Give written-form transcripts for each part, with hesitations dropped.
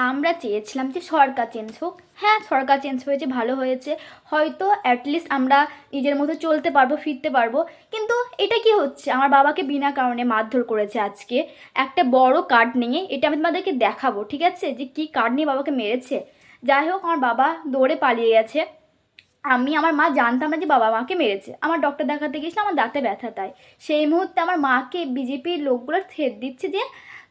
আমরা চেয়েছিলাম যে সরকার চেঞ্জ হোক। হ্যাঁ, সরকার চেঞ্জ হয়েছে, ভালো হয়েছে, হয়তো অ্যাটলিস্ট আমরা নিজের মতো চলতে পারবো, ফিরতে পারবো। কিন্তু এটা কি হচ্ছে, আমার বাবাকে বিনা কারণে মারধর করেছে আজকে একটা বড় কার্ড নিয়ে। এটা আমি তোমাদেরকে দেখাবো, ঠিক আছে, যে কি কার্ড নিয়ে বাবাকে মেরেছে। যাই হোক, আমার বাবা দৌড়ে পালিয়ে গেছে। আমার মা জানতাম না যে বাবা মাকে মেরেছে। আমার ডক্টর দেখাতে গেছিলাম, আমার দাঁতে ব্যথা, তাই সেই মুহূর্তে আমার মাকে বিজেপির লোকগুলো থ্রেট দিচ্ছে যে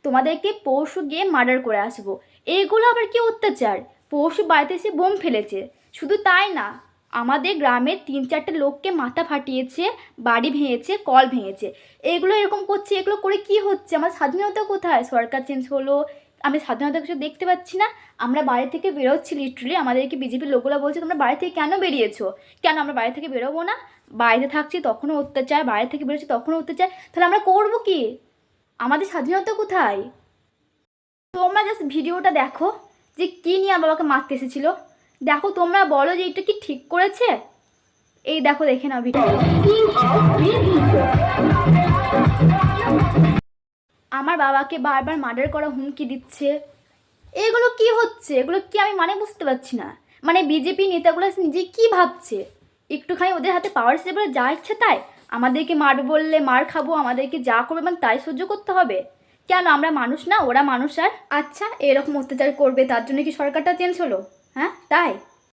তোমাদেরকে পরশু গিয়ে মার্ডার করে আসবো। এইগুলো আবার কি অত্যাচার! পরশু বাড়িতে এসে বোম ফেলেছে। শুধু তাই না, আমাদের গ্রামের 3-4টে লোককে মাথা ফাটিয়েছে, বাড়ি ভেঙেছে, কল ভেঙেছে। এগুলো এরকম করছে, এগুলো করে কি হচ্ছে? আমার স্বাধীনতা কোথায়? সরকার চেঞ্জ হলো, আমি স্বাধীনতা কিছু দেখতে পাচ্ছি না। আমরা বাড়ি থেকে বেরোচ্ছি, লিটারালি আমাদেরকে বিজেপির লোকগুলো বলছে তোমরা বাড়ি থেকে কেন বেরিয়েছো? কেন আমরা বাড়ি থেকে বেরোবো না? বাড়িতে থাকছি তখনও অত্যাচার, বাইরে থেকে বেরোচ্ছি তখনও অত্যাচার। তাহলে আমরা করবো কি? আমাদের স্বাধীনতা কোথায়? তোমরা জাস্ট ভিডিওটা দেখো, যে কী নিয়ে আমার বাবাকে মারতে এসেছিলো। দেখো, তোমরা বলো যে এটা কি ঠিক করেছে? এই দেখো, দেখে নাও ভিডিও। আমার বাবাকে বারবার মার্ডার করা হুমকি দিচ্ছে। এগুলো কি হচ্ছে? এগুলো কি আমি বুঝতে পারছি না। বিজেপি নেতাগুলো নিজে কি ভাবছে? একটুখানি ওদের হাতে পাওয়ার এসেছে বলে যা ইচ্ছে তাই আমাদেরকে মার বললে মার খাবো, আমাদেরকে যা করবে তাই সহ্য করতে হবে। কেন, আমরা মানুষ না? ওরা মানুষ? আর আচ্ছা, এরকম অত্যাচার করবে তার জন্য কি সরকারটা চেঞ্জ হলো? হ্যাঁ, তাই